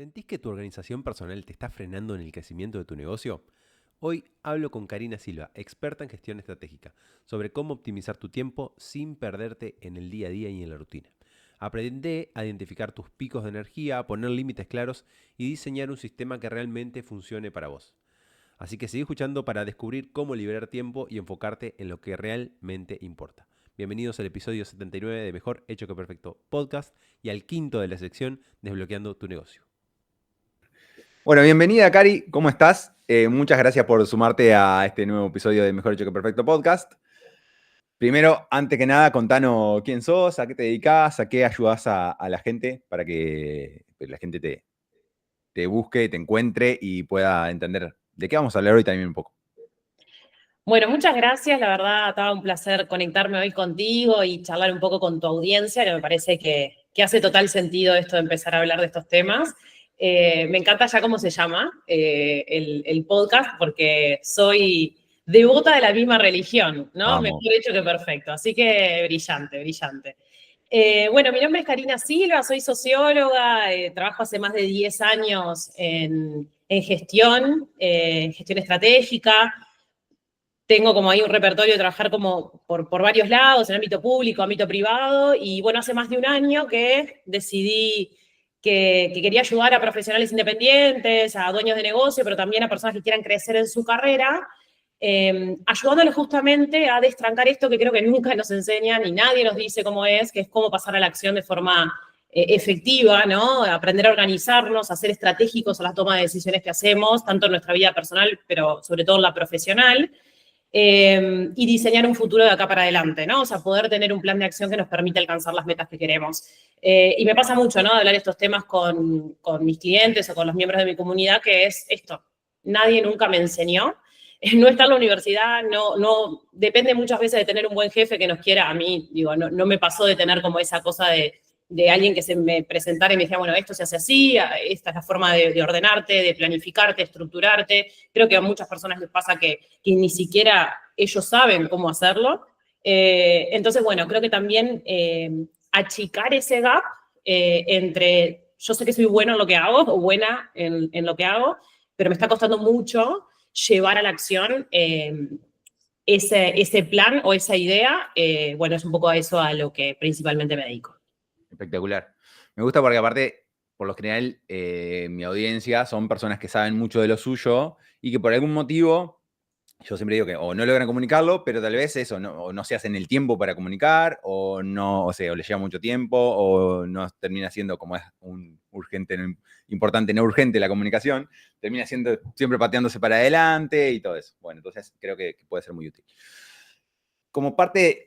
¿Sentís que tu organización personal te está frenando en el crecimiento de tu negocio? Hoy hablo con Karina Silva, experta en gestión estratégica, sobre cómo optimizar tu tiempo sin perderte en el día a día y en la rutina. Aprende a identificar tus picos de energía, a poner límites claros y diseñar un sistema que realmente funcione para vos. Así que sigue escuchando para descubrir cómo liberar tiempo y enfocarte en lo que realmente importa. Bienvenidos al episodio 79 de Mejor Hecho que Perfecto Podcast y al quinto de la sección Desbloqueando tu negocio. Bueno, bienvenida, Cari. ¿Cómo estás? Muchas gracias por sumarte a este nuevo episodio de Mejor Hecho que Perfecto Podcast. Primero, antes que nada, contanos quién sos, a qué te dedicás, a qué ayudás a la gente para que la gente te busque, te encuentre y pueda entender de qué vamos a hablar hoy también un poco. Bueno, muchas gracias. La verdad, estaba un placer conectarme hoy contigo y charlar un poco con tu audiencia, que me parece que hace total sentido esto de empezar a hablar de estos temas. Me encanta ya cómo se llama el podcast, porque soy devota de la misma religión, ¿no? Vamos. Mejor hecho que perfecto. Así que brillante, brillante. Bueno, mi nombre es Karina Silva, soy socióloga, trabajo hace más de 10 años en gestión estratégica. Tengo como ahí un repertorio de trabajar como por varios lados, en ámbito público, ámbito privado, y bueno, hace más de un año que decidí que quería ayudar a profesionales independientes, a dueños de negocio, pero también a personas que quieran crecer en su carrera, ayudándoles justamente a destrancar esto que creo que nunca nos enseñan y nadie nos dice cómo es, que es cómo pasar a la acción de forma efectiva, ¿no? Aprender a organizarnos, a ser estratégicos a la toma de decisiones que hacemos, tanto en nuestra vida personal, pero sobre todo en la profesional. Y diseñar un futuro de acá para adelante, ¿no? O sea, poder tener un plan de acción que nos permita alcanzar las metas que queremos. Y me pasa mucho, ¿no? De hablar estos temas con mis clientes o con los miembros de mi comunidad, que es esto. Nadie nunca me enseñó. No está en la universidad, no depende muchas veces de tener un buen jefe que nos quiera. A mí, digo, no me pasó de tener como esa cosa de alguien que se me presentara y me dijera, bueno, esto se hace así, esta es la forma de ordenarte, de planificarte, estructurarte. Creo que a muchas personas les pasa que ni siquiera ellos saben cómo hacerlo. Entonces, bueno, creo que también achicar ese gap entre yo sé que soy bueno en lo que hago o buena en lo que hago, pero me está costando mucho llevar a la acción ese plan o esa idea. Bueno, es un poco a eso a lo que principalmente me dedico. Espectacular. Me gusta porque aparte, por lo general, mi audiencia son personas que saben mucho de lo suyo y que por algún motivo, yo siempre digo que o no logran comunicarlo, pero tal vez eso, o no se hacen el tiempo para comunicar, o no, o sea, o les lleva mucho tiempo, o no termina siendo como es un urgente, importante, no urgente la comunicación, termina siendo siempre pateándose para adelante y todo eso. Bueno, entonces creo que puede ser muy útil. Como parte,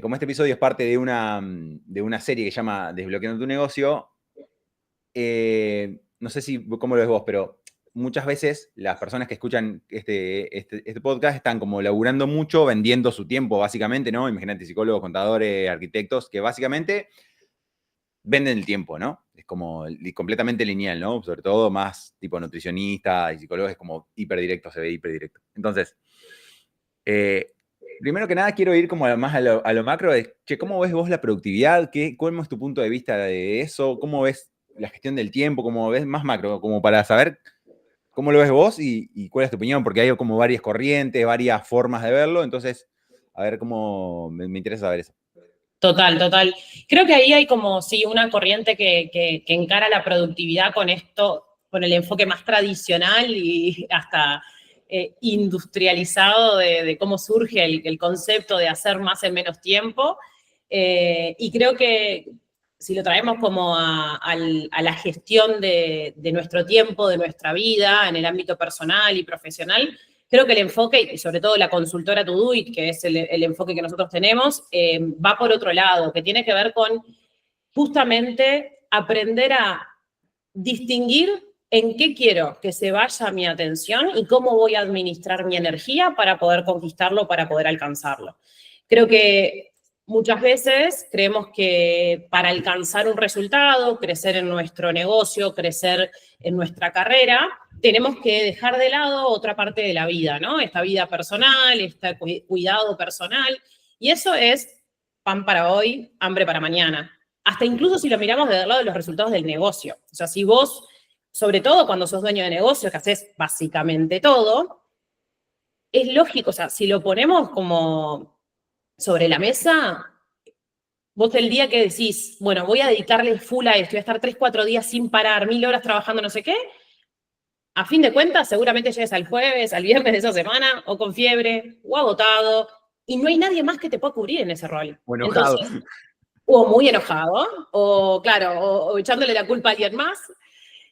como este episodio es parte de una serie que se llama Desbloqueando tu negocio, no sé cómo lo ves vos, pero muchas veces las personas que escuchan este podcast están como laburando mucho, vendiendo su tiempo, básicamente, ¿no? Imagínate, psicólogos, contadores, arquitectos, que básicamente venden el tiempo, ¿no? Es como completamente lineal, ¿no? Sobre todo más tipo nutricionista y psicólogos es como hiperdirecto, se ve hiperdirecto. Entonces, primero que nada quiero ir como más a lo macro, de, che, ¿cómo ves vos la productividad? ¿Cómo es tu punto de vista de eso? ¿Cómo ves la gestión del tiempo? ¿Cómo ves más macro? Como para saber cómo lo ves vos y cuál es tu opinión, porque hay como varias corrientes, varias formas de verlo, entonces, a ver cómo me interesa saber eso. Total, total. Creo que ahí hay como, sí, una corriente que encara la productividad con esto, con el enfoque más tradicional y hasta industrializado de cómo surge el concepto de hacer más en menos tiempo. Y creo que si lo traemos como a la gestión de nuestro tiempo, de nuestra vida, en el ámbito personal y profesional, creo que el enfoque, y sobre todo la consultora To Do It, que es el enfoque que nosotros tenemos, va por otro lado, que tiene que ver con justamente aprender a distinguir en qué quiero que se vaya mi atención y cómo voy a administrar mi energía para poder conquistarlo, para poder alcanzarlo. Creo que muchas veces creemos que para alcanzar un resultado, crecer en nuestro negocio, crecer en nuestra carrera, tenemos que dejar de lado otra parte de la vida, ¿no? Esta vida personal, este cuidado personal. Y eso es pan para hoy, hambre para mañana. hasta incluso si lo miramos del lado de los resultados del negocio. O sea, si vos, sobre todo cuando sos dueño de negocio, que haces básicamente todo, es lógico, o sea, si lo ponemos como sobre la mesa, vos el día que decís, bueno, voy a dedicarle full a esto, voy a estar 3, 4 días sin parar, 1000 horas trabajando no sé qué, a fin de cuentas seguramente llegues al jueves, al viernes de esa semana, o con fiebre, o agotado, y no hay nadie más que te pueda cubrir en ese rol. O enojado. Entonces, o muy enojado, o claro, o echándole la culpa a alguien más.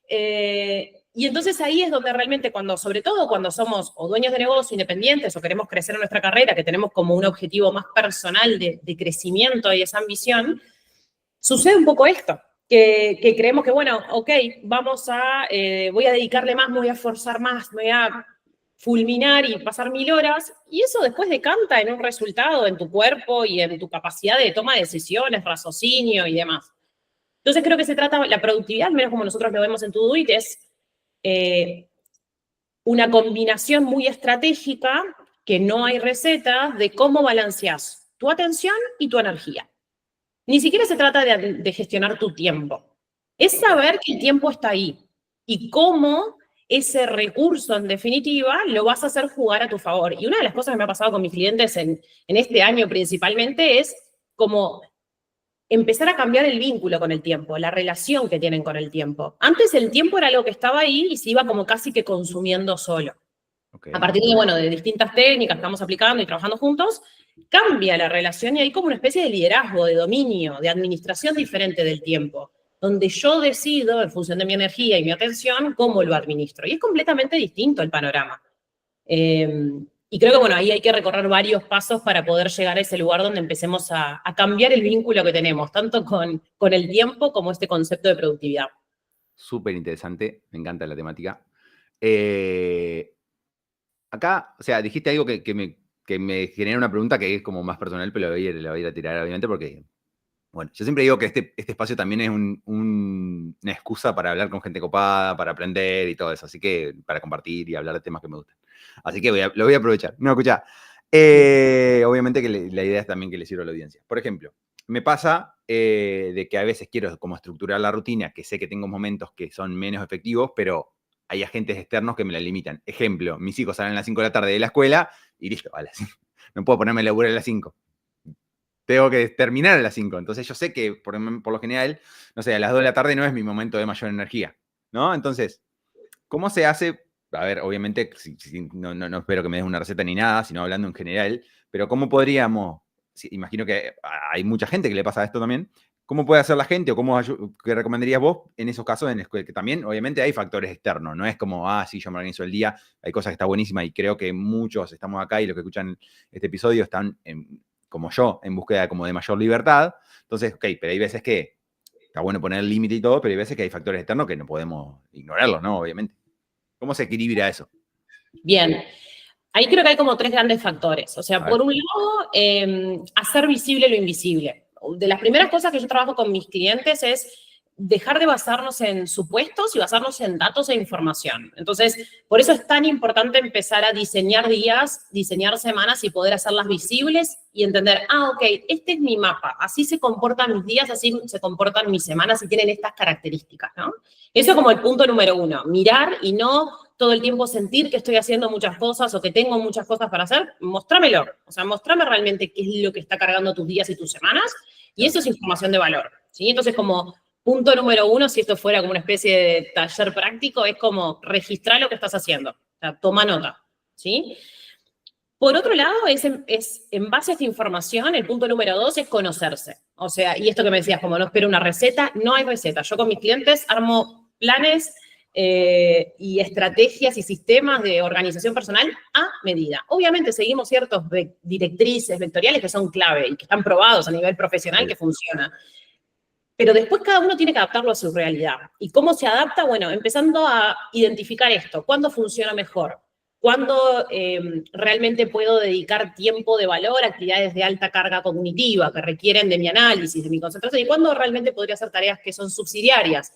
Y entonces ahí es donde realmente sobre todo cuando somos o dueños de negocio, independientes, o queremos crecer en nuestra carrera, que tenemos como un objetivo más personal de crecimiento y esa ambición, sucede un poco esto, que creemos que, bueno, ok, voy a dedicarle más, me voy a esforzar más, me voy a fulminar y pasar 1000 horas, y eso después decanta en un resultado en tu cuerpo y en tu capacidad de toma de decisiones, raciocinio y demás. Entonces creo que se trata, la productividad, al menos como nosotros lo vemos en Todoit, es una combinación muy estratégica, que no hay recetas, de cómo balanceas tu atención y tu energía. Ni siquiera se trata de gestionar tu tiempo. Es saber que el tiempo está ahí y cómo ese recurso, en definitiva, lo vas a hacer jugar a tu favor. Y una de las cosas que me ha pasado con mis clientes en este año principalmente es como empezar a cambiar el vínculo con el tiempo, la relación que tienen con el tiempo. Antes el tiempo era algo que estaba ahí y se iba como casi que consumiendo solo. Okay. A partir de distintas técnicas que estamos aplicando y trabajando juntos, cambia la relación y hay como una especie de liderazgo, de dominio, de administración diferente del tiempo, donde yo decido, en función de mi energía y mi atención, cómo lo administro. Y es completamente distinto el panorama. Y creo que, ahí hay que recorrer varios pasos para poder llegar a ese lugar donde empecemos a cambiar el vínculo que tenemos, tanto con el tiempo como este concepto de productividad. Súper interesante, me encanta la temática. Acá, o sea, dijiste algo que me genera una pregunta que es como más personal, pero la voy a ir a tirar, obviamente, porque, bueno, yo siempre digo que este espacio también es una excusa para hablar con gente copada, para aprender y todo eso, así que para compartir y hablar de temas que me gustan. Así que lo voy a aprovechar. No, escuchá. Obviamente que la idea es también que le sirva a la audiencia. Por ejemplo, me pasa de que a veces quiero como estructurar la rutina, que sé que tengo momentos que son menos efectivos, pero hay agentes externos que me la limitan. Ejemplo, mis hijos salen a las 5 de la tarde de la escuela y listo, no puedo ponerme a laburar a las 5. Tengo que terminar a las 5. Entonces yo sé que por lo general, no sé, a las 2 de la tarde no es mi momento de mayor energía, ¿no? Entonces, ¿cómo se hace? A ver, obviamente, no espero que me des una receta ni nada, sino hablando en general, pero ¿cómo podríamos? Imagino que hay mucha gente que le pasa esto también. ¿Cómo puede hacer la gente o qué recomendarías vos en esos casos en los que también, obviamente, hay factores externos? No es como, sí, yo me organizo el día, hay cosas que están buenísimas y creo que muchos estamos acá y los que escuchan este episodio están, como yo, en búsqueda como de mayor libertad. Entonces, ok, pero hay veces que está bueno poner el límite y todo, pero hay veces que hay factores externos que no podemos ignorarlos, ¿no? Obviamente. ¿Cómo se equilibra eso? Bien. Ahí creo que hay como 3 grandes factores. O sea, por un lado, hacer visible lo invisible. De las primeras cosas que yo trabajo con mis clientes es dejar de basarnos en supuestos y basarnos en datos e información. Entonces, por eso es tan importante empezar a diseñar días, diseñar semanas y poder hacerlas visibles y entender, ok, este es mi mapa, así se comportan mis días, así se comportan mis semanas y tienen estas características, ¿no? Eso es como el punto número 1, mirar y no todo el tiempo sentir que estoy haciendo muchas cosas o que tengo muchas cosas para hacer, mostrámelo. O sea, mostrame realmente qué es lo que está cargando tus días y tus semanas, y eso es información de valor, ¿sí? Entonces, como punto número 1, si esto fuera como una especie de taller práctico, es como registrar lo que estás haciendo. O sea, toma nota, ¿sí? Por otro lado, es en base a esta información, el punto número 2 es conocerse. O sea, y esto que me decías, como no espero una receta, no hay receta. Yo con mis clientes armo planes y estrategias y sistemas de organización personal a medida. Obviamente seguimos ciertos directrices vectoriales que son clave y que están probados a nivel profesional que funciona. Pero después cada uno tiene que adaptarlo a su realidad. ¿Y cómo se adapta? Bueno, empezando a identificar esto. ¿Cuándo funciona mejor? ¿Cuándo realmente puedo dedicar tiempo de valor a actividades de alta carga cognitiva que requieren de mi análisis, de mi concentración? ¿Y cuándo realmente podría hacer tareas que son subsidiarias,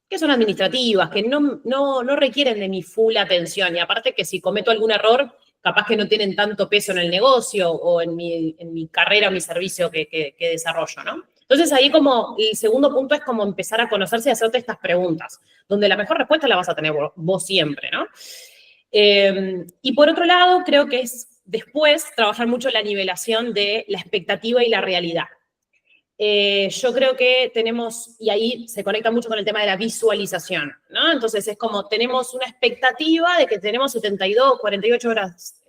que son administrativas, que no requieren de mi full atención? Y aparte que si cometo algún error, capaz que no tienen tanto peso en el negocio o en mi carrera o mi servicio que desarrollo, ¿no? Entonces ahí como el segundo punto es como empezar a conocerse y hacerte estas preguntas, donde la mejor respuesta la vas a tener vos siempre, ¿no? Y por otro lado, creo que es después trabajar mucho la nivelación de la expectativa y la realidad. Yo creo que tenemos, y ahí se conecta mucho con el tema de la visualización, ¿no? Entonces es como tenemos una expectativa de que tenemos 72, 48 horas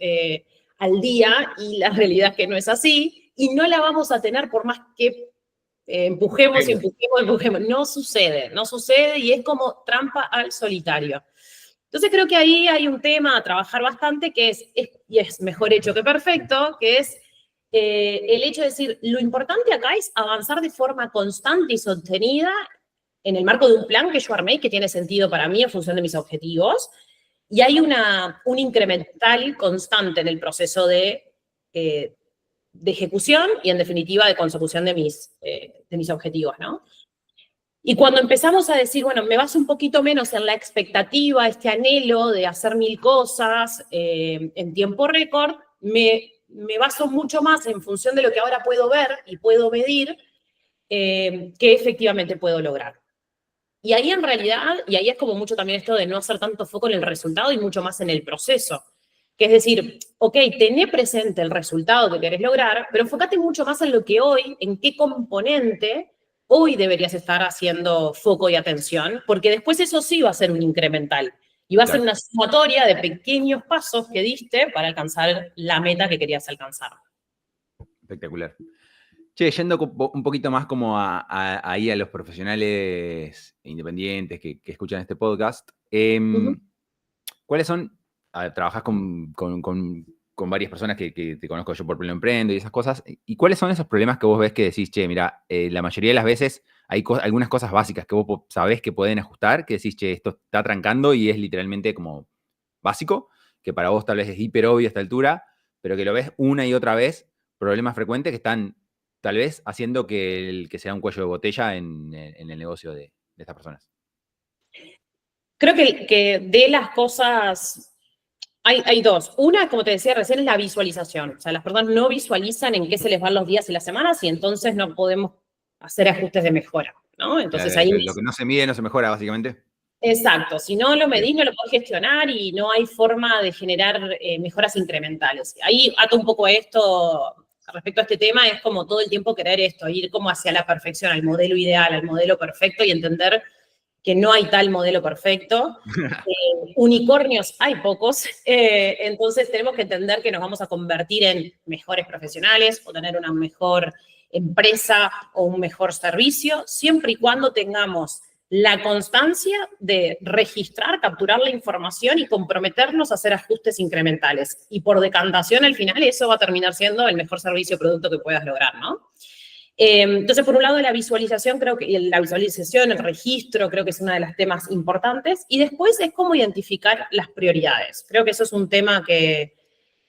al día y la realidad es que no es así y no la vamos a tener por más que empujemos y empujemos, empujemos. No sucede, no sucede y es como trampa al solitario. Entonces creo que ahí hay un tema a trabajar bastante que y es mejor hecho que perfecto, que es el hecho de decir, lo importante acá es avanzar de forma constante y sostenida en el marco de un plan que yo armé y que tiene sentido para mí en función de mis objetivos. Y hay un incremental constante en el proceso de ejecución y, en definitiva, de consecución de mis objetivos, ¿no? Y cuando empezamos a decir, bueno, me baso un poquito menos en la expectativa, este anhelo de hacer 1000 cosas en tiempo récord, me baso mucho más en función de lo que ahora puedo ver y puedo medir, que efectivamente puedo lograr. Y ahí en realidad, y ahí es como mucho también esto de no hacer tanto foco en el resultado y mucho más en el proceso. Que es decir, ok, tené presente el resultado que querés lograr, pero enfócate mucho más en lo que hoy, en qué componente hoy deberías estar haciendo foco y atención, porque después eso sí va a ser un incremental. Y va a ser una sumatoria de pequeños pasos que diste para alcanzar la meta que querías alcanzar. Espectacular. Che, yendo un poquito más como ahí a los profesionales independientes que escuchan este podcast, ¿cuáles son? Trabajás con varias personas que te conozco yo por Pleno Emprendo y esas cosas, ¿y cuáles son esos problemas que vos ves que decís, che, mira, la mayoría de las veces hay algunas cosas básicas que vos sabés que pueden ajustar, que decís, che, esto está trancando y es literalmente como básico, que para vos tal vez es hiper obvio a esta altura, pero que lo ves una y otra vez, problemas frecuentes que están tal vez haciendo que sea un cuello de botella en el negocio de estas personas? Creo que de las cosas hay dos. Una, como te decía recién, es la visualización. O sea, las personas no visualizan en qué se les van los días y las semanas y entonces no podemos hacer ajustes de mejora, ¿no? Entonces ahí... Lo que no se mide no se mejora, básicamente. Exacto. Si no lo medís, no lo podés gestionar y no hay forma de generar mejoras incrementales. Ahí ato un poco esto respecto a este tema, es como todo el tiempo querer esto, ir como hacia la perfección, al modelo ideal, al modelo perfecto y entender que no hay tal modelo perfecto. Unicornios hay pocos, entonces tenemos que entender que nos vamos a convertir en mejores profesionales o tener una mejor empresa o un mejor servicio, siempre y cuando tengamos la constancia de registrar, capturar la información y comprometernos a hacer ajustes incrementales. Y por decantación, al final, eso va a terminar siendo el mejor servicio o producto que puedas lograr, ¿no? Entonces, por un lado, la visualización, creo que la visualización, el registro, creo que es uno de los temas importantes. Y después es cómo identificar las prioridades. Creo que eso es un tema que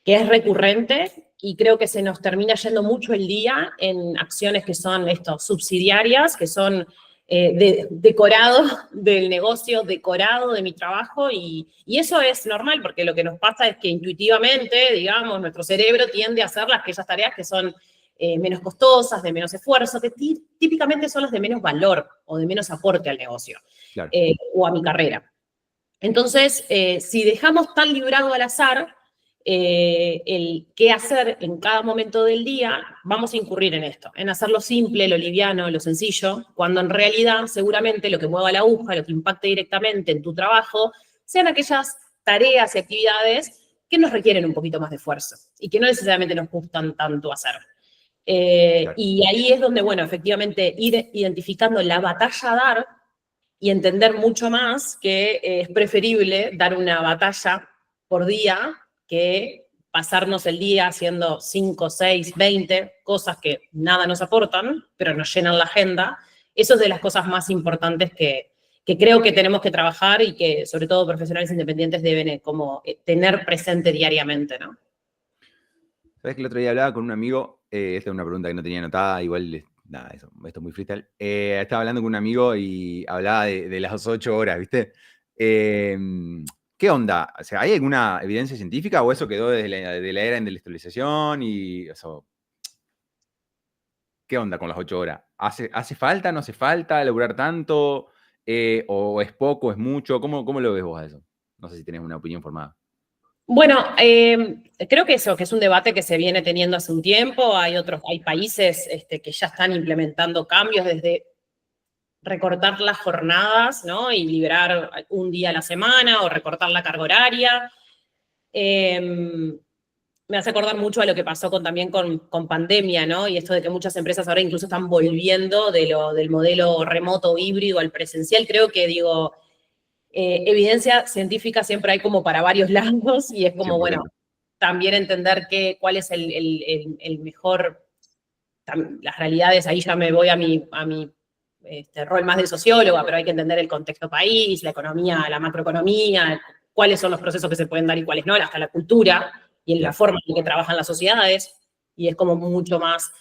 es recurrente y creo que se nos termina yendo mucho el día en acciones que son subsidiarias, que son decorado del negocio, decorado de mi trabajo y eso es normal porque lo que nos pasa es que intuitivamente, digamos, nuestro cerebro tiende a hacer aquellas tareas que son menos costosas, de menos esfuerzo, que típicamente son las de menos valor o de menos aporte al negocio, claro, o a mi carrera. Entonces, si dejamos tan librado al azar el qué hacer en cada momento del día, vamos a incurrir en esto, en hacerlo simple, lo liviano, lo sencillo, cuando en realidad seguramente lo que mueva la aguja, lo que impacte directamente en tu trabajo, sean aquellas tareas y actividades que nos requieren un poquito más de esfuerzo y que no necesariamente nos gustan tanto hacer. Claro. Y ahí es donde, bueno, efectivamente ir identificando la batalla a dar y entender mucho más que es preferible dar una batalla por día que pasarnos el día haciendo 5, 6, 20 cosas que nada nos aportan, pero nos llenan la agenda. Eso es de las cosas más importantes que creo que tenemos que trabajar y que sobre todo profesionales independientes deben como tener presente diariamente, ¿no? Sabes que el otro día hablaba con un amigo, esta es una pregunta que no tenía anotada, igual, nada, esto es muy freestyle. Estaba hablando con un amigo y hablaba de las 8 horas, ¿viste? ¿Qué onda? O sea, ¿hay alguna evidencia científica o eso quedó desde de la era de la industrialización y eso? ¿Qué onda con las 8 horas? ¿Hace falta, no hace falta laburar tanto? ¿O es poco, es mucho? ¿Cómo lo ves vos a eso? No sé si tenés una opinión formada. Bueno, creo que eso, que es un debate que se viene teniendo hace un tiempo. Hay países que ya están implementando cambios desde recortar las jornadas, ¿no? Y liberar un día a la semana o recortar la carga horaria. Me hace acordar mucho a lo que pasó también con pandemia, ¿no? Y esto de que muchas empresas ahora incluso están volviendo del modelo remoto híbrido al presencial. Creo que, evidencia científica siempre hay como para varios lados y es como, 100%. bueno, también entender cuál es el mejor, las realidades, ahí ya me voy a mi rol más de socióloga, pero hay que entender el contexto país, la economía, la macroeconomía, cuáles son los procesos que se pueden dar y cuáles no, hasta la cultura y en la forma en que trabajan las sociedades, y es como mucho más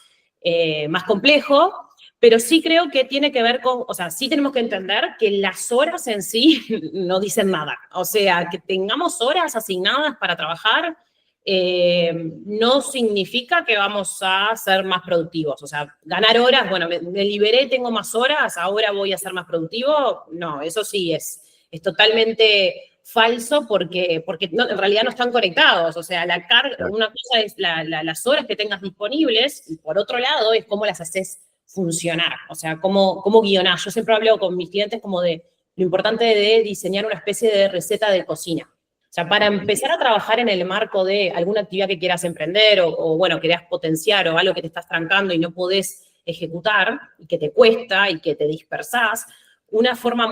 complejo, pero sí creo que tiene que ver con, o sea, sí tenemos que entender que las horas en sí no dicen nada. O sea, que tengamos horas asignadas para trabajar no significa que vamos a ser más productivos. O sea, ganar horas, bueno, me liberé, tengo más horas, ahora voy a ser más productivo. No, eso sí es totalmente falso porque no, en realidad no están conectados. O sea, la carga, una cosa es las horas que tengas disponibles y por otro lado es cómo las haces funcionar. O sea, cómo guionás. Yo siempre hablo con mis clientes como de lo importante de diseñar una especie de receta de cocina. O sea, para empezar a trabajar en el marco de alguna actividad que quieras emprender o bueno, querás potenciar o algo que te estás trancando y no podés ejecutar y que te cuesta y que te dispersás, una forma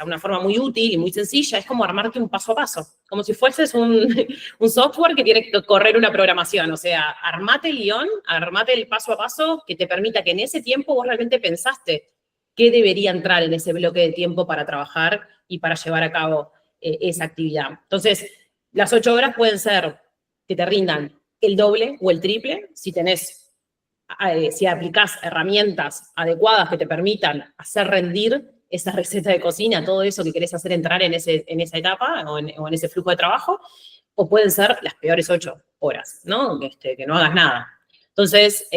una forma muy útil y muy sencilla es como armarte un paso a paso, como si fueses un software que tiene que correr una programación. O sea, armate el guión, armate el paso a paso que te permita que en ese tiempo vos realmente pensaste qué debería entrar en ese bloque de tiempo para trabajar y para llevar a cabo esa actividad. Entonces, las 8 horas pueden ser que te rindan el doble o el triple si aplicás herramientas adecuadas que te permitan hacer rendir esa receta de cocina, todo eso que querés hacer entrar en esa etapa o en ese flujo de trabajo, o pueden ser las peores 8 horas, ¿no? Que no hagas nada. Entonces,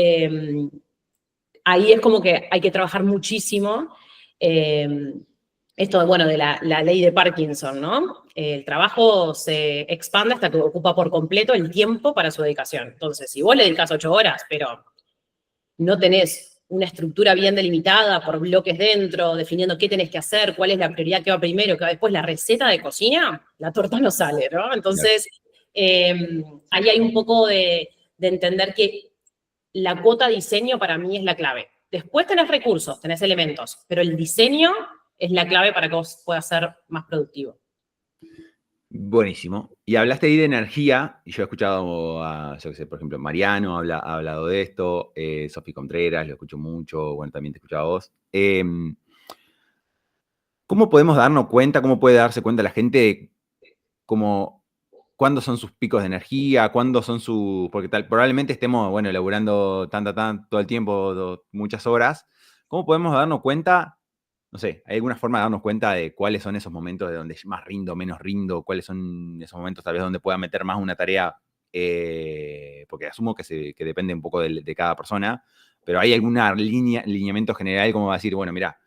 ahí es como que hay que trabajar muchísimo esto, bueno, de la ley de Parkinson, ¿no? El trabajo se expande hasta que ocupa por completo el tiempo para su dedicación. Entonces, si vos le dedicás 8 horas, pero no tenés una estructura bien delimitada por bloques dentro, definiendo qué tenés que hacer, cuál es la prioridad que va primero, que va después, la receta de cocina, la torta no sale, ¿no? Entonces, ahí hay un poco de entender que la cuota diseño para mí es la clave. Después tenés recursos, tenés elementos, pero el diseño es la clave para que vos puedas ser más productivo. Buenísimo. Y hablaste ahí de energía, y yo he escuchado a, yo qué sé, por ejemplo, Mariano ha hablado de esto, Sofi Contreras, lo escucho mucho, bueno, también te escuchaba a vos. ¿Cómo podemos darnos cuenta, cómo puede darse cuenta la gente de cuándo son sus picos de energía, cuándo son porque probablemente estemos, bueno, laburando todo el tiempo, muchas horas. ¿Cómo podemos darnos cuenta? No sé, ¿hay alguna forma de darnos cuenta de cuáles son esos momentos de donde más rindo, menos rindo? ¿Cuáles son esos momentos tal vez donde pueda meter más una tarea? Porque asumo que depende un poco de cada persona, pero ¿hay alguna lineamiento general como va a decir, bueno, mira,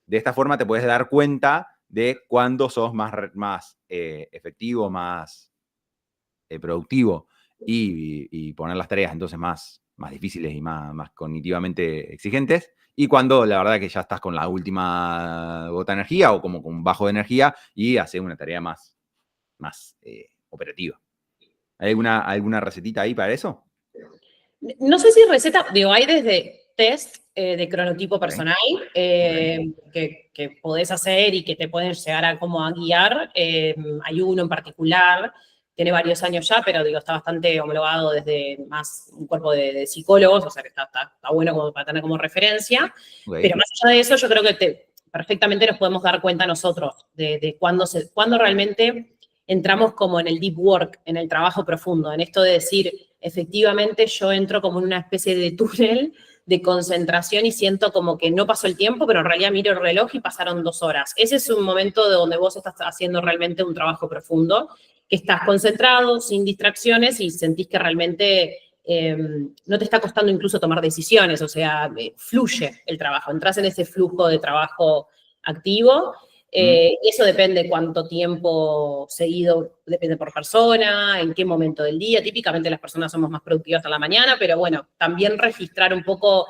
de esta forma te puedes dar cuenta de cuándo sos más efectivo, más productivo y poner las tareas entonces más difíciles y más cognitivamente exigentes? Y cuando la verdad que ya estás con la última gota de energía o como con bajo de energía y haces una tarea más operativa. ¿Hay alguna recetita ahí para eso? No sé si receta, hay desde test de cronotipo personal que podés hacer y que te pueden llegar a guiar. Hay uno en particular, tiene varios años ya, pero está bastante homologado desde más un cuerpo de psicólogos, o sea que está bueno como para tener como referencia. Okay. Pero más allá de eso, yo creo que perfectamente nos podemos dar cuenta nosotros de cuándo realmente entramos como en el deep work, en el trabajo profundo, en esto de decir, efectivamente yo entro como en una especie de túnel de concentración y siento como que no pasó el tiempo, pero en realidad miro el reloj y pasaron 2 horas. Ese es un momento de donde vos estás haciendo realmente un trabajo profundo, que estás concentrado, sin distracciones y sentís que realmente no te está costando incluso tomar decisiones, o sea, fluye el trabajo, entras en ese flujo de trabajo activo. Eso depende cuánto tiempo seguido, depende por persona, en qué momento del día. Típicamente las personas somos más productivas a la mañana, pero bueno, también registrar un poco,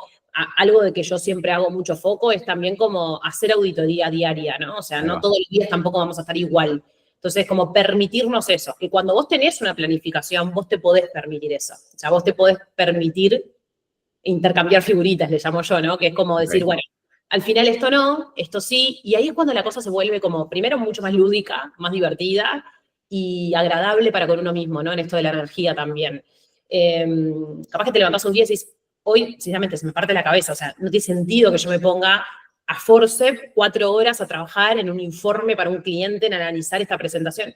algo de que yo siempre hago mucho foco es también como hacer auditoría diaria, ¿no? O sea, no todos los días tampoco vamos a estar igual. Entonces, como permitirnos eso, que cuando vos tenés una planificación, vos te podés permitir eso. O sea, vos te podés permitir intercambiar figuritas, le llamo yo, ¿no? Que es como decir, bueno, al final esto no, esto sí, y ahí es cuando la cosa se vuelve como, primero, mucho más lúdica, más divertida y agradable para con uno mismo, ¿no? En esto de la energía también. Capaz que te levantás un día y decís, hoy, sinceramente, se me parte la cabeza, o sea, no tiene sentido que yo me ponga a force 4 horas a trabajar en un informe para un cliente, en analizar esta presentación.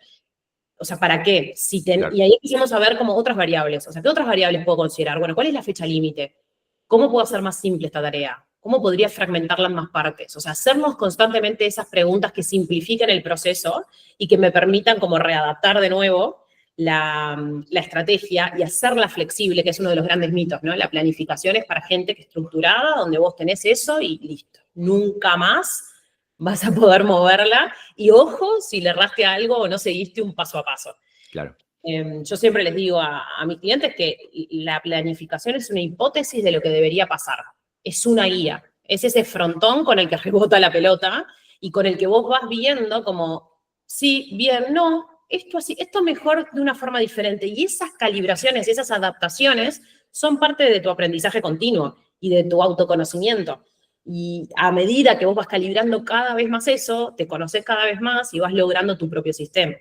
O sea, ¿para qué? Claro. Y ahí empezamos a ver como otras variables. O sea, ¿qué otras variables puedo considerar? Bueno, ¿cuál es la fecha límite? ¿Cómo puedo hacer más simple esta tarea? ¿Cómo podría fragmentarla en más partes? O sea, hacernos constantemente esas preguntas que simplifiquen el proceso y que me permitan como readaptar de nuevo la estrategia y hacerla flexible, que es uno de los grandes mitos, ¿no? La planificación es para gente que es estructurada, donde vos tenés eso y listo. Nunca más vas a poder moverla. Y ojo si le erraste algo o no seguiste un paso a paso. Claro. Yo siempre les digo a mis clientes que la planificación es una hipótesis de lo que debería pasar. Es una guía. Es ese frontón con el que rebota la pelota y con el que vos vas viendo como, sí, bien, no, esto así, esto mejor de una forma diferente. Y esas calibraciones y esas adaptaciones son parte de tu aprendizaje continuo y de tu autoconocimiento. Y a medida que vos vas calibrando cada vez más eso, te conoces cada vez más y vas logrando tu propio sistema.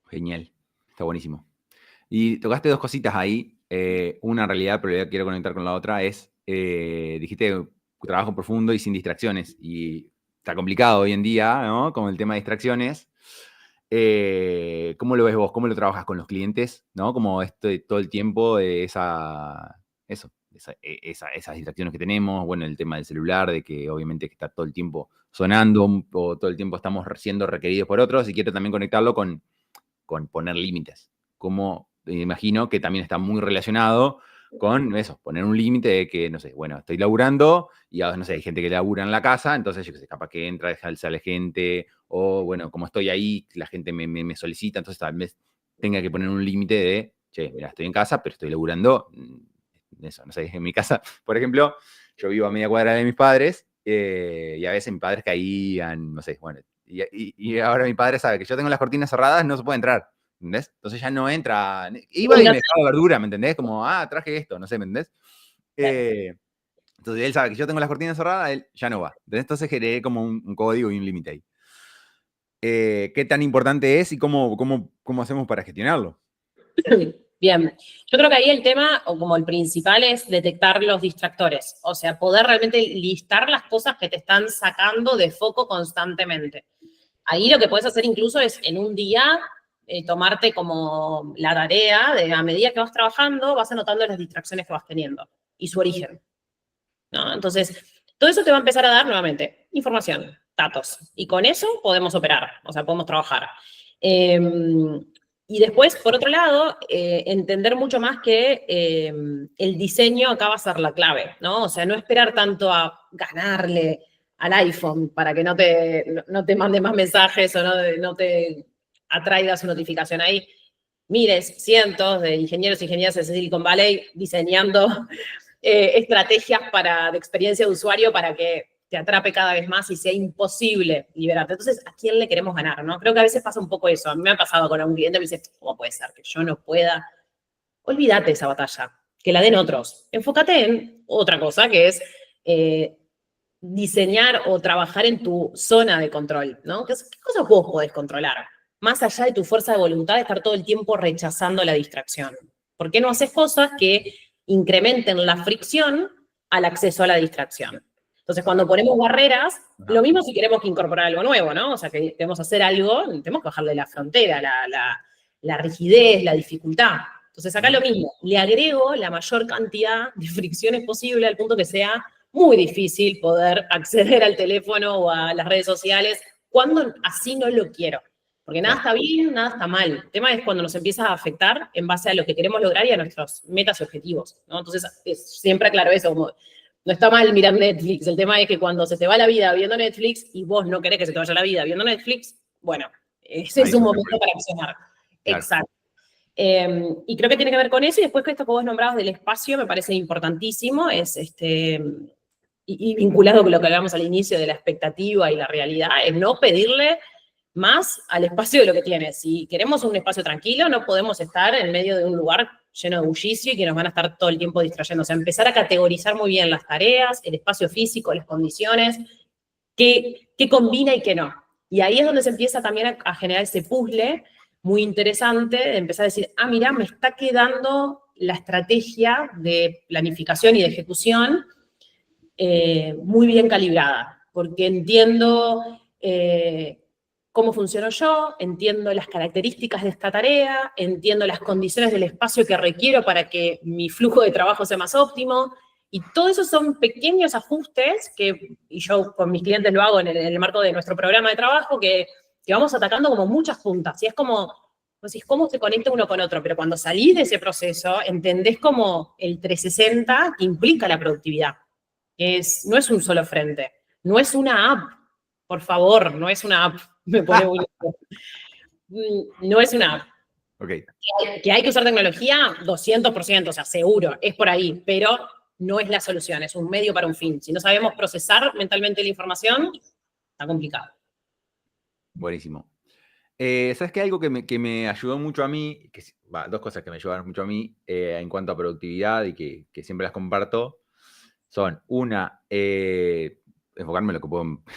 Genial, está buenísimo. Y tocaste 2 cositas ahí. Una en realidad, pero quiero conectar con la otra, es, dijiste trabajo profundo y sin distracciones. Y está complicado hoy en día, ¿no? Con el tema de distracciones. ¿Cómo lo ves vos? ¿Cómo lo trabajas con los clientes? ¿No? Como todo el tiempo esas distracciones que tenemos. Bueno, el tema del celular, de que obviamente está todo el tiempo sonando o todo el tiempo estamos siendo requeridos por otros. Y quiero también conectarlo con poner límites. Como imagino que también está muy relacionado con eso, poner un límite de que, no sé, bueno, estoy laburando y, no sé, hay gente que labura en la casa, entonces yo qué sé, capaz que entra, sale gente, o bueno, como estoy ahí, la gente me solicita, entonces tal vez tenga que poner un límite de, che, mira, estoy en casa, pero estoy laburando. Eso, no sé, en mi casa, por ejemplo, yo vivo a media cuadra de mis padres, y a veces mis padres caían, no sé, bueno, y ahora mi padre sabe que yo tengo las cortinas cerradas, no se puede entrar, ¿entendés? Entonces ya no entra. Iba y me dejaba verdura, ¿me entendés? Como, traje esto, no sé, ¿me entendés? Entonces él sabe que yo tengo las cortinas cerradas, él ya no va. Entonces generé como un código y un límite ahí. ¿Qué tan importante es y cómo hacemos para gestionarlo? Bien, yo creo que ahí el tema, o como el principal, es detectar los distractores. O sea, poder realmente listar las cosas que te están sacando de foco constantemente. Ahí lo que puedes hacer incluso es en un día tomarte como la tarea de a medida que vas trabajando, vas anotando las distracciones que vas teniendo y su origen, ¿no? Entonces, todo eso te va a empezar a dar nuevamente información, datos. Y con eso podemos operar, o sea, podemos trabajar. Y después, por otro lado, entender mucho más que el diseño acá va a ser la clave, ¿no? O sea, no esperar tanto a ganarle al iPhone para que no te mande más mensajes o no te atraiga su notificación ahí. Mires cientos de ingenieros e ingenieras de Silicon Valley diseñando estrategias de experiencia de usuario para que te atrape cada vez más y sea imposible liberarte. Entonces, ¿a quién le queremos ganar, no? Creo que a veces pasa un poco eso. A mí me ha pasado con un cliente, me dice, ¿cómo puede ser que yo no pueda? Olvídate esa batalla, que la den otros. Enfócate en otra cosa, que es diseñar o trabajar en tu zona de control, ¿no? ¿Qué cosas vos podés controlar? Más allá de tu fuerza de voluntad de estar todo el tiempo rechazando la distracción. ¿Por qué no haces cosas que incrementen la fricción al acceso a la distracción? Entonces, cuando ponemos barreras, lo mismo si queremos que incorporar algo nuevo, ¿no? O sea, que queremos hacer algo, tenemos que bajarle la frontera, la rigidez, la dificultad. Entonces, acá lo mismo, le agrego la mayor cantidad de fricciones posible al punto que sea muy difícil poder acceder al teléfono o a las redes sociales cuando así no lo quiero. Porque nada está bien, nada está mal. El tema es cuando nos empieza a afectar en base a lo que queremos lograr y a nuestras metas y objetivos, ¿no? Entonces, siempre aclaro eso, como, no está mal mirar Netflix. El tema es que cuando se te va la vida viendo Netflix y vos no querés que se te vaya la vida viendo Netflix, bueno, ese es un momento para accionar. Claro. Exacto. Y creo que tiene que ver con eso, y después que esto que vos nombrabas del espacio me parece importantísimo, es y vinculado con lo que hablábamos al inicio de la expectativa y la realidad, es no pedirle más al espacio de lo que tiene. Si queremos un espacio tranquilo, no podemos estar en medio de un lugar lleno de bullicio y que nos van a estar todo el tiempo distrayendo. O sea, empezar a categorizar muy bien las tareas, el espacio físico, las condiciones, qué combina y qué no. Y ahí es donde se empieza también a generar ese puzzle muy interesante de empezar a decir, mira, me está quedando la estrategia de planificación y de ejecución muy bien calibrada, porque entiendo cómo funciono yo, entiendo las características de esta tarea, entiendo las condiciones del espacio que requiero para que mi flujo de trabajo sea más óptimo, y todo eso son pequeños ajustes y yo con mis clientes lo hago en el marco de nuestro programa de trabajo, que vamos atacando como muchas puntas, y es como, pues, cómo se conecta uno con otro, pero cuando salís de ese proceso, entendés como el 360 que implica la productividad. No es un solo frente, no es una app, por favor, no es una app, me pone muy no es una app. Okay. Que hay que usar tecnología, 200%, o sea, seguro, es por ahí, pero no es la solución, es un medio para un fin. Si no sabemos procesar mentalmente la información, está complicado. Buenísimo. ¿Sabes qué? Algo que me ayudó mucho a mí, dos cosas que me ayudaron mucho a mí en cuanto a productividad y que siempre las comparto, son, una, enfocarme en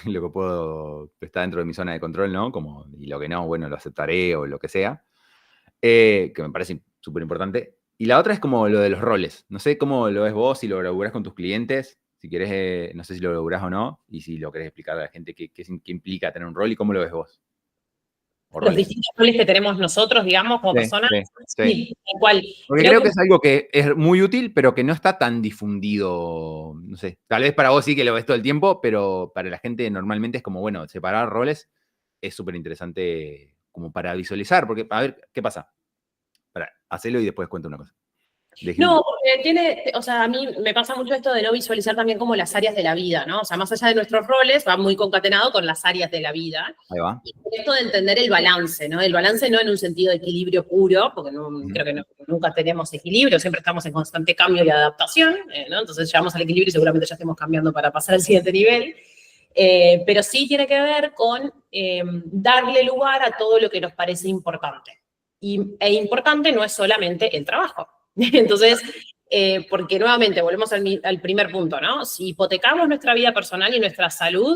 lo que puedo estar dentro de mi zona de control, ¿no? Y lo que no, bueno, lo aceptaré o lo que sea, que me parece súper importante. Y la otra es como lo de los roles. No sé cómo lo ves vos, si lo laburás con tus clientes, si querés, no sé si lo laburás o no, y si lo querés explicar a la gente qué implica tener un rol y cómo lo ves vos. Los distintos roles que tenemos nosotros, digamos, como personas. Sí. Porque creo que es algo que es muy útil, pero que no está tan difundido, no sé. Tal vez para vos sí que lo ves todo el tiempo, pero para la gente normalmente es como, bueno, separar roles es súper interesante como para visualizar, porque, a ver, ¿qué pasa? Hacelo y después cuento una cosa. No, porque a mí me pasa mucho esto de no visualizar también como las áreas de la vida, ¿no? O sea, más allá de nuestros roles, va muy concatenado con las áreas de la vida. Ahí va. Y esto de entender el balance, ¿no? El balance no en un sentido de equilibrio puro, porque creo que nunca tenemos equilibrio, siempre estamos en constante cambio y adaptación, ¿no? Entonces llegamos al equilibrio y seguramente ya estemos cambiando para pasar al siguiente nivel. Pero sí tiene que ver con darle lugar a todo lo que nos parece importante. E importante no es solamente el trabajo. Entonces, porque nuevamente volvemos al primer punto, ¿no? Si hipotecamos nuestra vida personal y nuestra salud,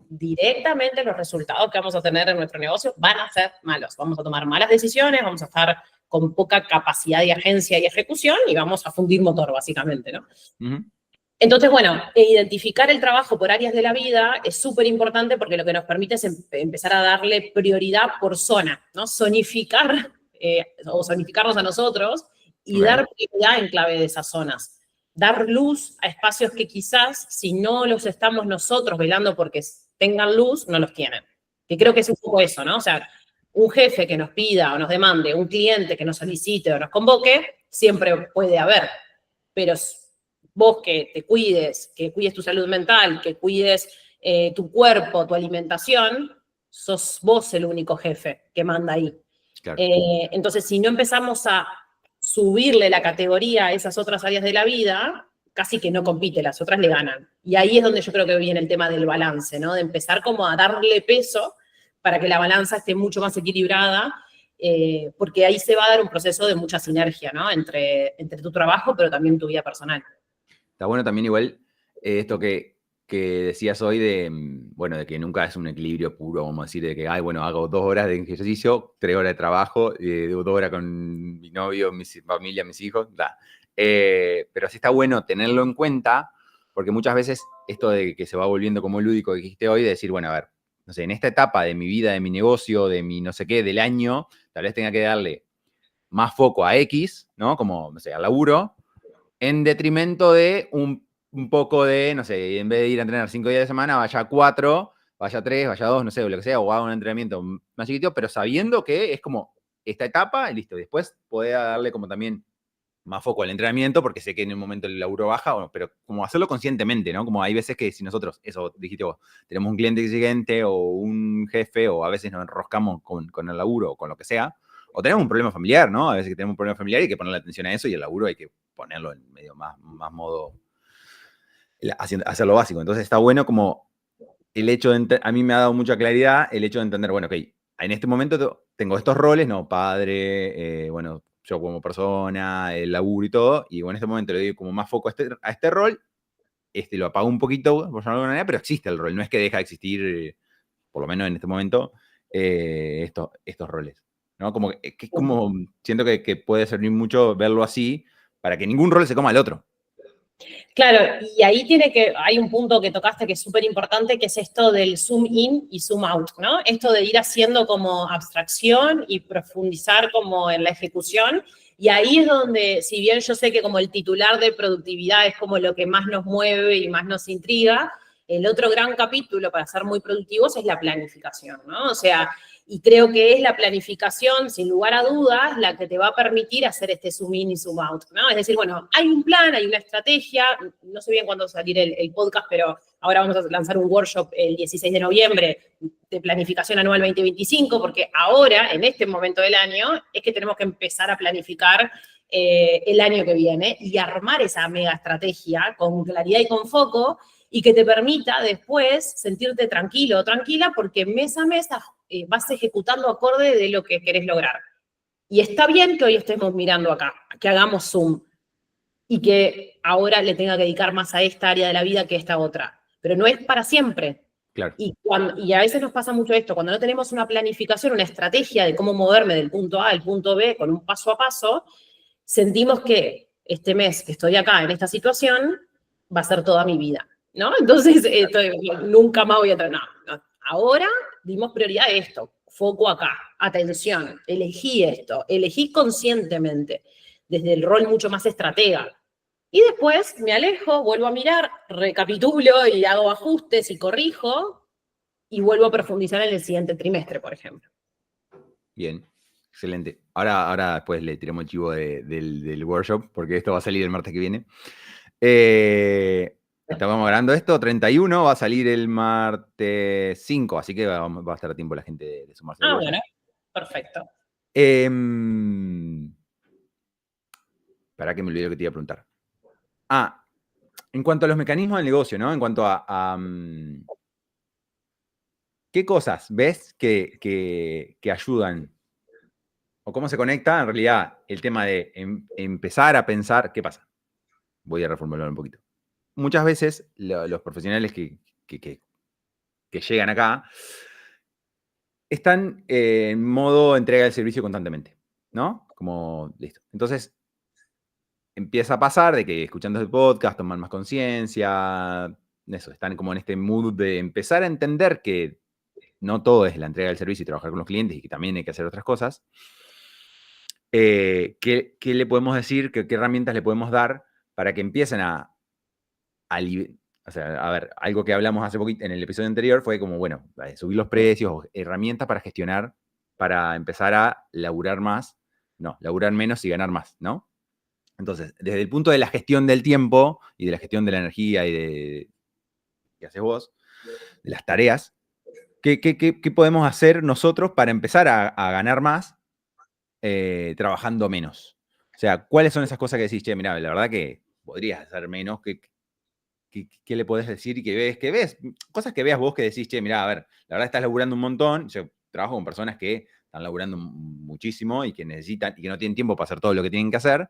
directamente los resultados que vamos a tener en nuestro negocio van a ser malos. Vamos a tomar malas decisiones, vamos a estar con poca capacidad de agencia y ejecución y vamos a fundir motor, básicamente, ¿no? Entonces, bueno, identificar el trabajo por áreas de la vida es súper importante porque lo que nos permite es empezar a darle prioridad por zona, ¿no? Zonificar o zonificarnos a nosotros y dar prioridad en clave de esas zonas. Dar luz a espacios que quizás, si no los estamos nosotros velando porque tengan luz, no los tienen. Que creo que es un poco eso, ¿no? O sea, un jefe que nos pida o nos demande, un cliente que nos solicite o nos convoque, siempre puede haber. Pero vos que te cuides, que cuides tu salud mental, que cuides tu cuerpo, tu alimentación, sos vos el único jefe que manda ahí. Claro. Entonces, si no empezamos a subirle la categoría a esas otras áreas de la vida, casi que no compite, las otras le ganan. Y ahí es donde yo creo que viene el tema del balance, ¿no? De empezar como a darle peso para que la balanza esté mucho más equilibrada, porque ahí se va a dar un proceso de mucha sinergia, ¿no? Entre tu trabajo, pero también tu vida personal. Está bueno también igual esto que decías hoy de que nunca es un equilibrio puro, vamos a decir, de que, bueno, hago 2 horas de ejercicio, 3 horas de trabajo, 2 horas con mi novio, mi familia, mis hijos, pero sí está bueno tenerlo en cuenta, porque muchas veces esto de que se va volviendo como lúdico que dijiste hoy, de decir, bueno, a ver, no sé, en esta etapa de mi vida, de mi negocio, de mi no sé qué, del año, tal vez tenga que darle más foco a X, ¿no? Como, no sé, al laburo, en detrimento de un poco de, no sé, en vez de ir a entrenar 5 días de semana, vaya a 4, vaya 3, vaya 2, no sé, o lo que sea, o haga un entrenamiento más chiquitito, pero sabiendo que es como esta etapa y listo. Después poder darle como también más foco al entrenamiento, porque sé que en un momento el laburo baja, pero como hacerlo conscientemente, ¿no? Como hay veces que si nosotros, eso dijiste vos, tenemos un cliente exigente o un jefe, o a veces nos enroscamos con el laburo o con lo que sea, o tenemos un problema familiar, ¿no? A veces que tenemos un problema familiar y hay que ponerle atención a eso, y el laburo hay que ponerlo en medio más modo, hacer lo básico. Entonces está bueno como el hecho de, a mí me ha dado mucha claridad el hecho de entender, bueno, ok, en este momento tengo estos roles, ¿no? Padre, bueno, yo como persona, el laburo y todo, y bueno, en este momento le doy como más foco a este rol, lo apago un poquito, por llamarlo de alguna manera, pero existe el rol, no es que deja de existir, por lo menos en este momento, estos roles, ¿no? Como que es como, siento que puede servir mucho verlo así, para que ningún rol se coma al otro. Claro, y ahí hay un punto que tocaste que es súper importante, que es esto del zoom in y zoom out, ¿no? Esto de ir haciendo como abstracción y profundizar como en la ejecución. Y ahí es donde, si bien yo sé que como el titular de productividad es como lo que más nos mueve y más nos intriga, el otro gran capítulo para ser muy productivos es la planificación, ¿no? O sea, y creo que es la planificación, sin lugar a dudas, la que te va a permitir hacer este zoom in y zoom out, ¿no? Es decir, bueno, hay un plan, hay una estrategia, no sé bien cuándo va a salir el podcast, pero ahora vamos a lanzar un workshop el 16 de noviembre de planificación anual 2025, porque ahora, en este momento del año, es que tenemos que empezar a planificar el año que viene y armar esa mega estrategia con claridad y con foco, y que te permita después sentirte tranquilo o tranquila porque mes a mes vas ejecutando acorde de lo que querés lograr. Y está bien que hoy estemos mirando acá, que hagamos Zoom y que ahora le tenga que dedicar más a esta área de la vida que a esta otra. Pero no es para siempre. Claro. Y a veces nos pasa mucho esto, cuando no tenemos una planificación, una estrategia de cómo moverme del punto A al punto B con un paso a paso, sentimos que este mes que estoy acá en esta situación va a ser toda mi vida, ¿no? Entonces, nunca más voy a entrar. No. Ahora dimos prioridad a esto, foco acá, atención, elegí conscientemente, desde el rol mucho más estratega. Y después me alejo, vuelvo a mirar, recapitulo y hago ajustes y corrijo y vuelvo a profundizar en el siguiente trimestre, por ejemplo. Bien, excelente. Ahora después le tiramos el chivo del workshop, porque esto va a salir el martes que viene. Estábamos grabando esto, 31, va a salir el martes 5, así que va a estar a tiempo la gente de sumarse al workshop. Bueno, perfecto. Para que me olvidé lo que te iba a preguntar. En cuanto a los mecanismos del negocio, ¿no? En cuanto a ¿qué cosas ves que ayudan? ¿O cómo se conecta en realidad el tema de empezar a pensar? ¿Qué pasa? Voy a reformular un poquito. Muchas veces los profesionales que llegan acá están en modo entrega del servicio constantemente, ¿no? Como, listo. Entonces, empieza a pasar de que escuchando el podcast toman más conciencia, eso, están como en este mood de empezar a entender que no todo es la entrega del servicio y trabajar con los clientes y que también hay que hacer otras cosas. ¿Qué le podemos decir? ¿Qué herramientas le podemos dar para que empiecen o sea, a ver, algo que hablamos hace poquito en el episodio anterior fue como, bueno, subir los precios, herramientas para gestionar, para empezar a laburar menos y ganar más, ¿no? Entonces, desde el punto de la gestión del tiempo y de la gestión de la energía y de que haces vos, de las tareas, ¿qué podemos hacer nosotros para empezar a ganar más trabajando menos? O sea, ¿cuáles son esas cosas que decís, che, mira, la verdad que podrías hacer menos? ¿Qué le podés decir y que ves? Cosas que veas vos que decís, che, mira, a ver, la verdad estás laburando un montón. Yo trabajo con personas que están laburando muchísimo y que necesitan y que no tienen tiempo para hacer todo lo que tienen que hacer.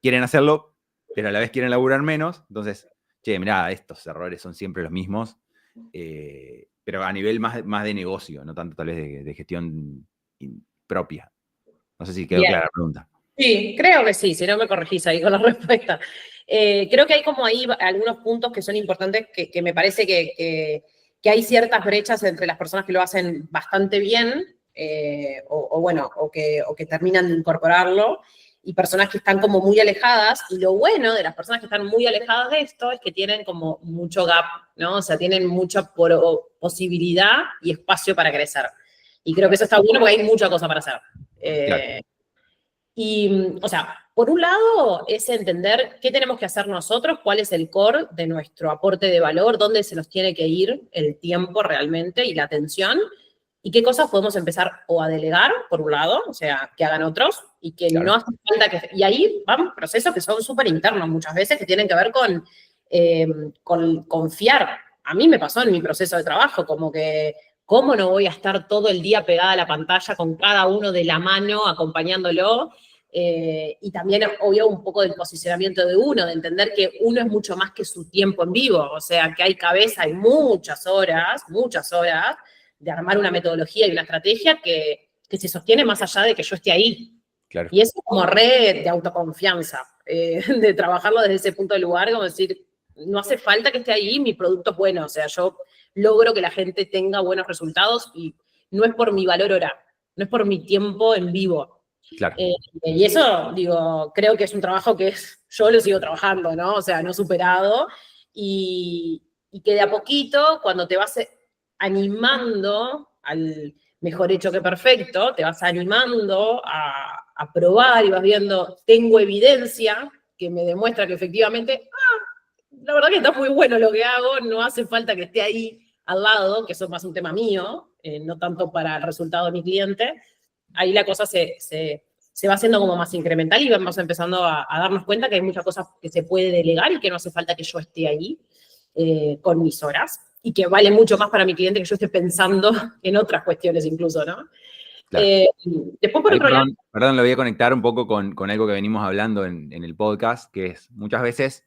Quieren hacerlo, pero a la vez quieren laburar menos. Entonces, che, mirá, estos errores son siempre los mismos, pero a nivel más de negocio, no tanto tal vez de gestión propia. No sé si quedó clara la pregunta. Sí, creo que sí, si no me corregís ahí con la respuesta. Creo que hay como ahí algunos puntos que son importantes, que me parece que hay ciertas brechas entre las personas que lo hacen bastante bien, o que terminan de incorporarlo, y personas que están como muy alejadas, y lo bueno de las personas que están muy alejadas de esto es que tienen como mucho gap, ¿no? O sea, tienen mucha posibilidad y espacio para crecer. Y creo que eso está bueno porque hay mucha cosa para hacer. Claro. Y, o sea, por un lado es entender qué tenemos que hacer nosotros, cuál es el core de nuestro aporte de valor, dónde se nos tiene que ir el tiempo realmente y la atención, y qué cosas podemos empezar o a delegar, por un lado, o sea, que hagan otros, y que Claro. no hace falta que... Y ahí van procesos que son súper internos muchas veces, que tienen que ver con confiar. A mí me pasó en mi proceso de trabajo, como que, ¿cómo no voy a estar todo el día pegada a la pantalla con cada uno de la mano, acompañándolo? Y también, obvio, un poco del posicionamiento de uno, de entender que uno es mucho más que su tiempo en vivo, o sea, que hay cabeza, hay muchas horas de armar una metodología y una estrategia que se sostiene más allá de que yo esté ahí. Claro. Y eso es como red de autoconfianza, de trabajarlo desde ese punto de lugar, como decir, no hace falta que esté ahí, mi producto es bueno, o sea, yo logro que la gente tenga buenos resultados y no es por mi valor hora, no es por mi tiempo en vivo. Claro. Y eso, digo, creo que es un trabajo que yo lo sigo trabajando, ¿no? O sea, no superado, y que de a poquito, cuando te vas animando al mejor hecho que perfecto, te vas animando a probar y vas viendo, tengo evidencia que me demuestra que efectivamente, la verdad que está muy bueno lo que hago, no hace falta que esté ahí al lado, que eso es más un tema mío, no tanto para el resultado de mi cliente. Ahí la cosa se va haciendo como más incremental y vamos empezando a darnos cuenta que hay muchas cosas que se puede delegar y que no hace falta que yo esté ahí con mis horas, y que vale mucho más para mi cliente que yo esté pensando en otras cuestiones incluso, ¿no? Claro. Después, por Ahí, otro lado... perdón, lo voy a conectar un poco con algo que venimos hablando en el podcast, que es muchas veces,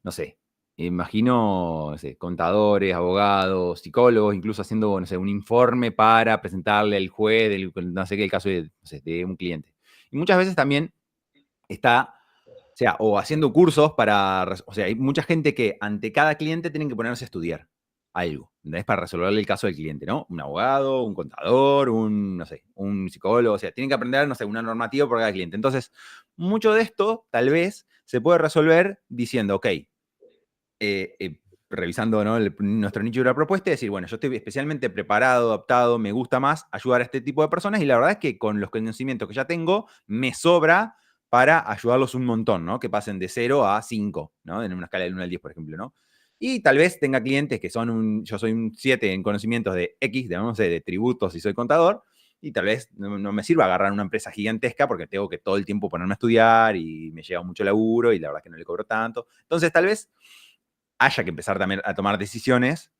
no sé, imagino, no sé, contadores, abogados, psicólogos, incluso haciendo, no sé, un informe para presentarle al juez, no sé qué, el caso de, no sé, de un cliente. Y muchas veces también está, o sea, o haciendo cursos o sea, hay mucha gente que ante cada cliente tienen que ponerse a estudiar algo, ¿entendés? Para resolverle el caso del cliente, ¿no? Un abogado, un contador, no sé, un psicólogo, o sea, tienen que aprender, no sé, una normativa por cada cliente. Entonces, mucho de esto, tal vez, se puede resolver diciendo, ok, revisando, ¿no? Nuestro nicho de la propuesta y decir, bueno, yo estoy especialmente preparado, adaptado, me gusta más ayudar a este tipo de personas y la verdad es que con los conocimientos que ya tengo, me sobra para ayudarlos un montón, ¿no? Que pasen de 0 a 5, ¿no? En una escala del 1 al 10, por ejemplo, ¿no? Y tal vez tenga clientes que yo soy un 7 en conocimientos de X, no sé, de tributos y soy contador, y tal vez no me sirva agarrar una empresa gigantesca porque tengo que todo el tiempo ponerme a estudiar y me lleva mucho laburo y la verdad es que no le cobro tanto. Entonces, tal vez haya que empezar también a tomar decisiones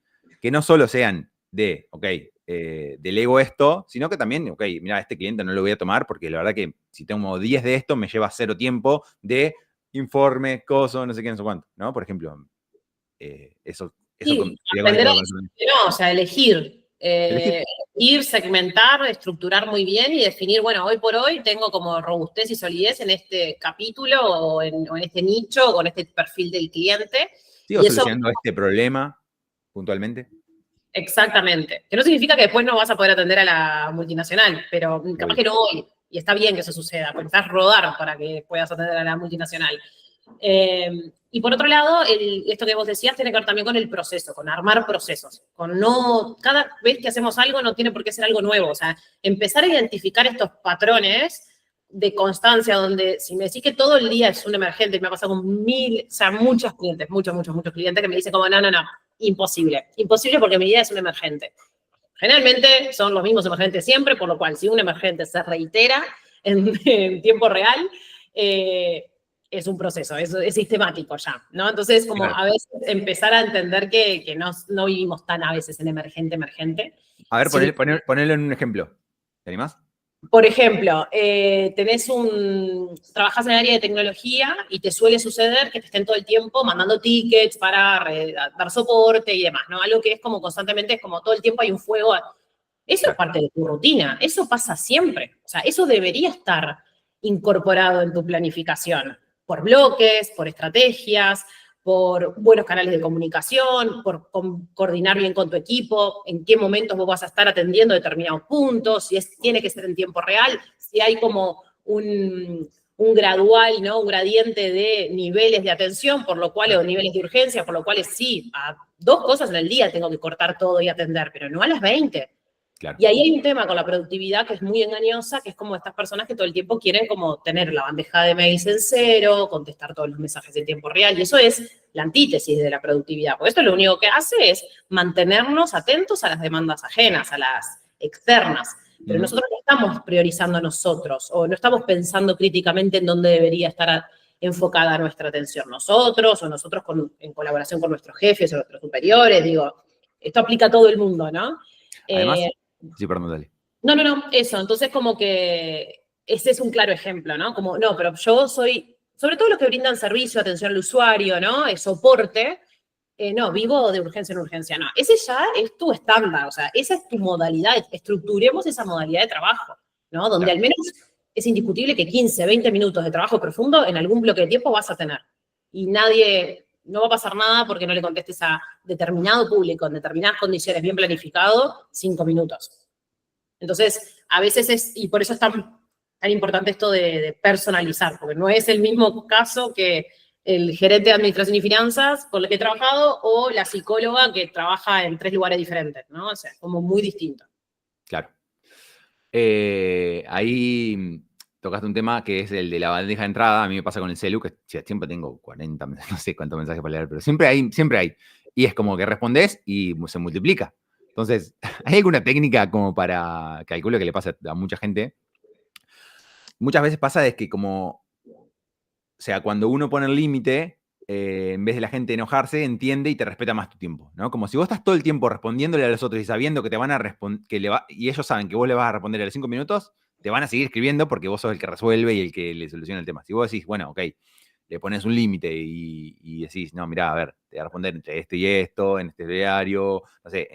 que no solo sean de, ok, delego esto, sino que también, ok, mira, este cliente no lo voy a tomar porque la verdad que si tengo 10 de esto me lleva 0 tiempo de informe, coso, no sé qué, no sé cuánto, ¿no? Por ejemplo, eso Sí, sería aprender a conectado con decir, no, o sea, elegir. elegir. Ir, segmentar, estructurar muy bien y definir, bueno, hoy por hoy tengo como robustez y solidez en este capítulo o en este nicho o en este perfil del cliente. Sigo Y eso, solucionando este problema puntualmente. exactamente. Que no significa que después no vas a poder atender a la multinacional, pero capaz que no hoy. Y está bien que eso suceda, pensás rodar para que puedas atender a la multinacional. Y por otro lado, esto que vos decías tiene que ver también con el proceso, con armar procesos. Cada vez que hacemos algo no tiene por qué ser algo nuevo. O sea, empezar a identificar estos patrones de constancia, donde si me decís que todo el día es un emergente, me ha pasado con muchos clientes, muchos clientes que me dicen como, no, imposible. Imposible porque mi idea es un emergente. Generalmente son los mismos emergentes siempre, por lo cual si un emergente se reitera en tiempo real, es un proceso, es sistemático ya, ¿no? Entonces, como Claro. a veces empezar a entender que no vivimos tan a veces en emergente. A ver, Sí. ponelo en un ejemplo. ¿Te animás? Por ejemplo, trabajás en el área de tecnología y te suele suceder que te estén todo el tiempo mandando tickets para dar soporte y demás, ¿no? Algo que es como constantemente, es como todo el tiempo hay un fuego. Eso es parte de tu rutina, eso pasa siempre. O sea, eso debería estar incorporado en tu planificación, por bloques, por estrategias, por buenos canales de comunicación, por coordinar bien con tu equipo, en qué momentos vos vas a estar atendiendo determinados puntos, si tiene que ser en tiempo real, si hay como un gradual, ¿no? Un gradiente de niveles de atención, por lo cual, o niveles de urgencia, por lo cual sí, a 2 cosas en el día tengo que cortar todo y atender, pero no a las 20. Claro. Y ahí hay un tema con la productividad que es muy engañosa, que es como estas personas que todo el tiempo quieren como tener la bandeja de mails en cero, contestar todos los mensajes en tiempo real, y eso es la antítesis de la productividad, porque esto lo único que hace es mantenernos atentos a las demandas ajenas, a las externas, pero nosotros no estamos priorizando a nosotros, o no estamos pensando críticamente en dónde debería estar enfocada nuestra atención nosotros, o nosotros en colaboración con nuestros jefes o nuestros superiores, digo, esto aplica a todo el mundo, ¿no? Además, sí, perdón, dale. No, eso. Entonces, como que ese es un claro ejemplo, ¿no? Como, no, pero yo soy, sobre todo los que brindan servicio, atención al usuario, ¿no? Soporte, no, vivo de urgencia en urgencia, no. Ese ya es tu estándar, o sea, esa es tu modalidad, estructuremos esa modalidad de trabajo, ¿no? Donde Claro. al menos es indiscutible que 15, 20 minutos de trabajo profundo en algún bloque de tiempo vas a tener. Y no va a pasar nada porque no le contestes a determinado público, en determinadas condiciones, bien planificado, 5 minutos. Entonces, a veces y por eso es tan importante esto de personalizar, porque no es el mismo caso que el gerente de administración y finanzas con el que he trabajado o la psicóloga que trabaja en 3 lugares diferentes, ¿no? O sea, es como muy distinto. Claro. Ahí tocaste un tema que es el de la bandeja de entrada. A mí me pasa con el celu, que siempre tengo 40, no sé cuántos mensajes para leer, pero siempre hay. Y es como que respondés y se multiplica. Entonces, ¿hay alguna técnica como para, calculo que le pasa a mucha gente? Muchas veces pasa es que como, o sea, cuando uno pone el límite, en vez de la gente enojarse, entiende y te respeta más tu tiempo, ¿no? Como si vos estás todo el tiempo respondiéndole a los otros y sabiendo que te van a responder, y ellos saben que vos le vas a responder a los 5 minutos, te van a seguir escribiendo porque vos sos el que resuelve y el que le soluciona el tema. Si vos decís, bueno, ok, le pones un límite y decís, no, mirá, a ver, te voy a responder entre esto y esto, en este diario, no sé,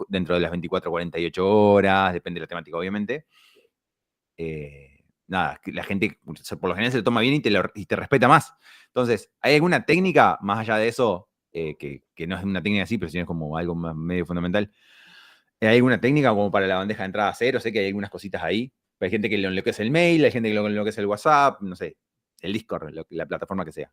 dentro de las 24 o 48 horas, depende de la temática, obviamente. Nada, la gente por lo general se lo toma bien y te respeta más. Entonces, ¿hay alguna técnica, más allá de eso, que no es una técnica así, pero sino es como algo más medio fundamental? ¿Hay alguna técnica como para la bandeja de entrada cero? Sé que hay algunas cositas ahí. Hay gente que lo que es el mail, hay gente que lo que es el WhatsApp, no sé, el Discord, la plataforma que sea.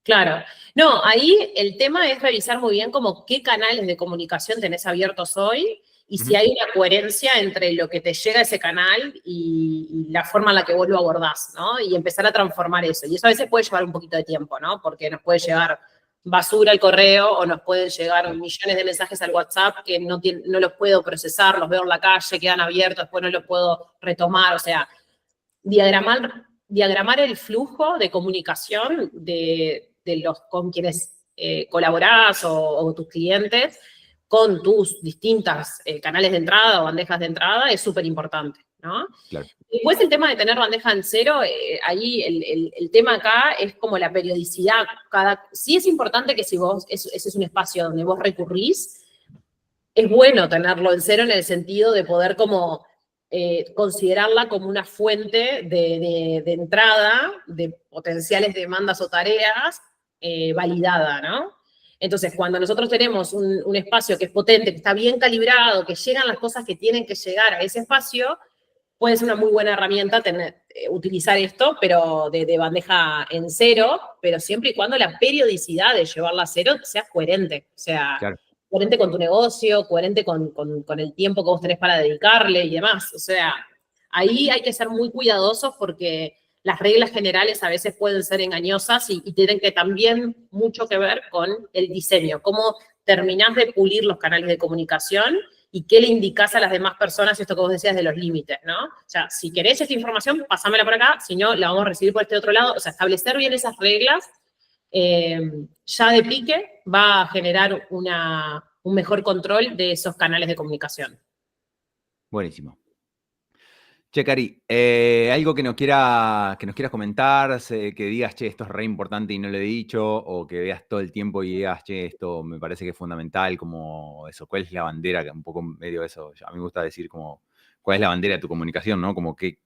Claro. No, ahí el tema es revisar muy bien como qué canales de comunicación tenés abiertos hoy y si hay una coherencia entre lo que te llega a ese canal y la forma en la que vos lo abordás, ¿no? Y empezar a transformar eso. Y eso a veces puede llevar un poquito de tiempo, ¿no? Porque nos puede llegar basura al correo o nos pueden llegar millones de mensajes al WhatsApp que no los puedo procesar, los veo en la calle, quedan abiertos, después no los puedo retomar. O sea, diagramar el flujo de comunicación de los con quienes colaborás o tus clientes con tus distintas canales de entrada o bandejas de entrada es súper importante, ¿no? Claro. Después el tema de tener bandeja en cero, ahí el tema acá es como la periodicidad. Sí es importante que si ese es un espacio donde vos recurrís, es bueno tenerlo en cero en el sentido de poder como considerarla como una fuente de entrada de potenciales demandas o tareas validada, ¿no? Entonces, cuando nosotros tenemos un espacio que es potente, que está bien calibrado, que llegan las cosas que tienen que llegar a ese espacio, puede ser una muy buena herramienta utilizar esto, pero de bandeja en cero, pero siempre y cuando la periodicidad de llevarla a cero sea coherente. O sea, Claro. coherente con tu negocio, coherente con el tiempo que vos tenés para dedicarle y demás. O sea, ahí hay que ser muy cuidadosos porque las reglas generales a veces pueden ser engañosas y tienen que también mucho que ver con el diseño, cómo terminás de pulir los canales de comunicación y qué le indicás a las demás personas, esto que vos decías de los límites, ¿no? O sea, si querés esta información, pasámela por acá, si no, la vamos a recibir por este otro lado. O sea, establecer bien esas reglas ya de pique va a generar un mejor control de esos canales de comunicación. Buenísimo. Che, Cari, algo que nos quieras comentar, que digas, che, esto es re importante y no lo he dicho, o que veas todo el tiempo y digas, che, esto me parece que es fundamental, como eso, ¿cuál es la bandera? Un poco medio eso, a mí me gusta decir como, ¿cuál es la bandera de tu comunicación, no? Como que,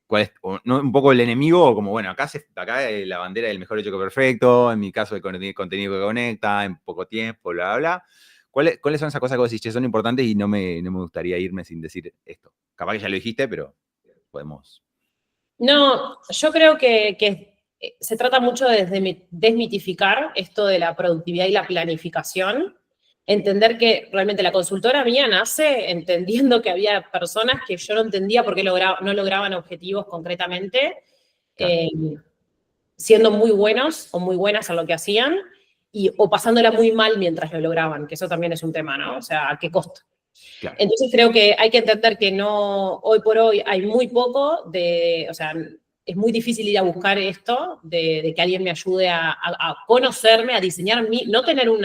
¿cuál es, no, un poco el enemigo, o como, bueno, acá la bandera del mejor hecho que perfecto, en mi caso el contenido que conecta, en poco tiempo, bla, bla, bla. ¿Cuáles son esas cosas que vos decís, che, son importantes y no me gustaría irme sin decir esto? Capaz que ya lo dijiste, pero podemos. No, yo creo que se trata mucho de desmitificar esto de la productividad y la planificación, entender que realmente la consultora mía nace entendiendo que había personas que yo no entendía por qué no lograban objetivos concretamente, Claro, eh, siendo muy buenos o muy buenas en lo que hacían, o pasándola muy mal mientras lo lograban, que eso también es un tema, ¿no? O sea, ¿a qué costo? claro, Entonces creo que hay que entender que no, hoy por hoy hay muy poco o sea, es muy difícil ir a buscar esto, de que alguien me ayude a conocerme, a diseñar no tener un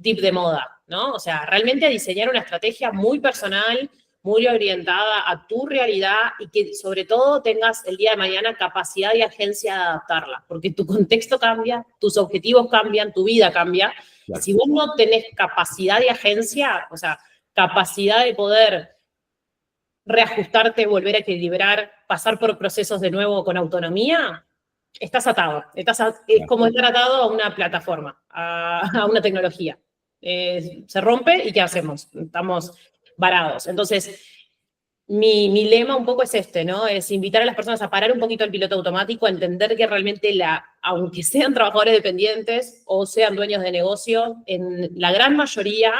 tip de moda, ¿no? O sea, realmente a diseñar una estrategia muy personal, muy orientada a tu realidad y que sobre todo tengas el día de mañana capacidad y agencia de adaptarla, porque tu contexto cambia, tus objetivos cambian, tu vida cambia, y claro. si vos no tenés capacidad y agencia, o sea, capacidad de poder reajustarte, volver a equilibrar, pasar por procesos de nuevo con autonomía, estás atado. Es Claro. como estar atado a una plataforma, a una tecnología. Se rompe y ¿qué hacemos? Estamos varados. Entonces, mi lema un poco es este, ¿no? Es invitar a las personas a parar un poquito el piloto automático, a entender que realmente, aunque sean trabajadores dependientes o sean dueños de negocio, en la gran mayoría,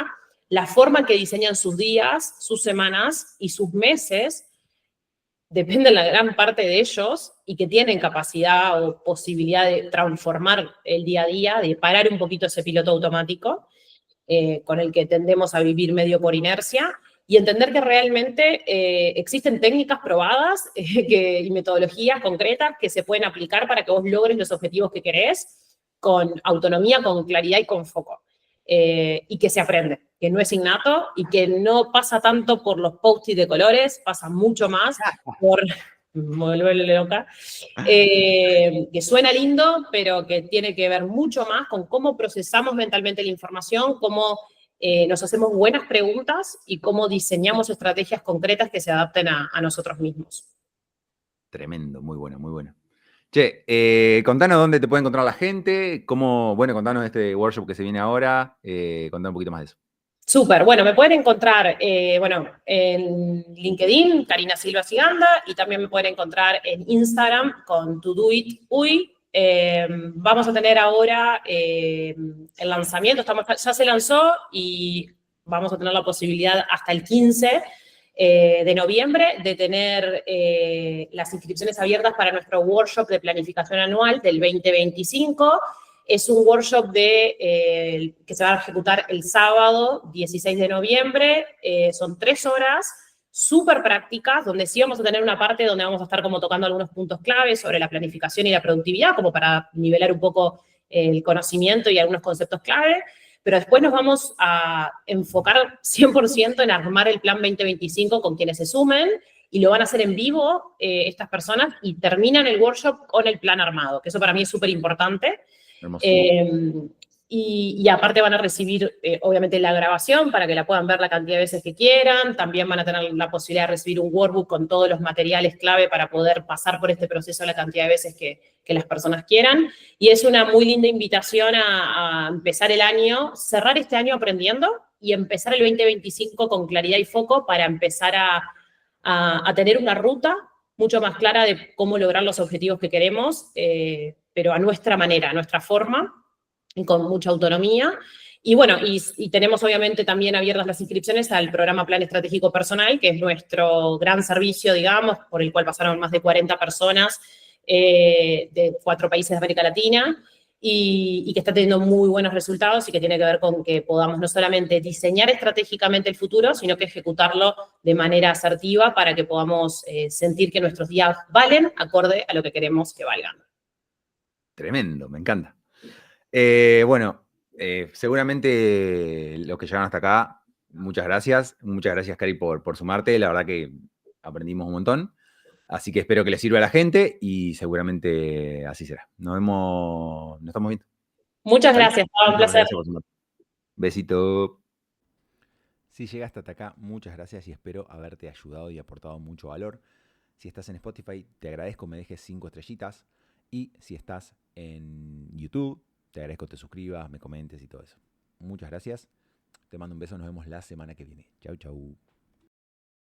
la forma en que diseñan sus días, sus semanas y sus meses depende en la gran parte de ellos y que tienen capacidad o posibilidad de transformar el día a día, de parar un poquito ese piloto automático con el que tendemos a vivir medio por inercia y entender que realmente existen técnicas probadas y metodologías concretas que se pueden aplicar para que vos logres los objetivos que querés con autonomía, con claridad y con foco. Y que se aprende, que no es innato y que no pasa tanto por los post-it de colores, pasa mucho más por, me vuelve loca, que suena lindo, pero que tiene que ver mucho más con cómo procesamos mentalmente la información, cómo nos hacemos buenas preguntas y cómo diseñamos estrategias concretas que se adapten a nosotros mismos. Tremendo, muy bueno, muy bueno. Che, contanos dónde te puede encontrar la gente, bueno, contanos de este workshop que se viene ahora, contanos un poquito más de eso. Súper, bueno, me pueden encontrar, bueno, en LinkedIn, Karina Silva Siganda, y también me pueden encontrar en Instagram con ToDoItUy. Vamos a tener ahora el lanzamiento, ya se lanzó y vamos a tener la posibilidad hasta el 15 de noviembre de tener las inscripciones abiertas para nuestro workshop de planificación anual del 2025. Es un workshop que se va a ejecutar el sábado 16 de noviembre. Son 3 horas súper prácticas, donde sí vamos a tener una parte donde vamos a estar como tocando algunos puntos claves sobre la planificación y la productividad, como para nivelar un poco el conocimiento y algunos conceptos clave. Pero después nos vamos a enfocar 100% en armar el plan 2025 con quienes se sumen y lo van a hacer en vivo estas personas y terminan el workshop con el plan armado, que eso para mí es súper importante. Hermoso. Y aparte van a recibir, obviamente, la grabación para que la puedan ver la cantidad de veces que quieran. También van a tener la posibilidad de recibir un workbook con todos los materiales clave para poder pasar por este proceso la cantidad de veces que las personas quieran. Y es una muy linda invitación a empezar el año, cerrar este año aprendiendo y empezar el 2025 con claridad y foco para empezar a tener una ruta mucho más clara de cómo lograr los objetivos que queremos, pero a nuestra manera, a nuestra forma, y con mucha autonomía. Y bueno, y tenemos obviamente también abiertas las inscripciones al programa Plan Estratégico Personal, que es nuestro gran servicio, digamos, por el cual pasaron más de 40 personas de 4 países de América Latina y que está teniendo muy buenos resultados y que tiene que ver con que podamos no solamente diseñar estratégicamente el futuro, sino que ejecutarlo de manera asertiva para que podamos sentir que nuestros días valen acorde a lo que queremos que valgan. Tremendo, me encanta. Bueno, seguramente los que llegaron hasta acá, muchas gracias. Muchas gracias, Cari, por sumarte. La verdad que aprendimos un montón. Así que espero que les sirva a la gente y seguramente así será. Nos estamos viendo. Muchas ¿Sale? gracias, un Muchas placer. gracias por sumarte. Besito. Si llegaste hasta acá, muchas gracias y espero haberte ayudado y aportado mucho valor. Si estás en Spotify, te agradezco me dejes 5 estrellitas. Y si estás en YouTube, te agradezco te suscribas, me comentes y todo eso. Muchas gracias. Te mando un beso, nos vemos la semana que viene. Chau, chau.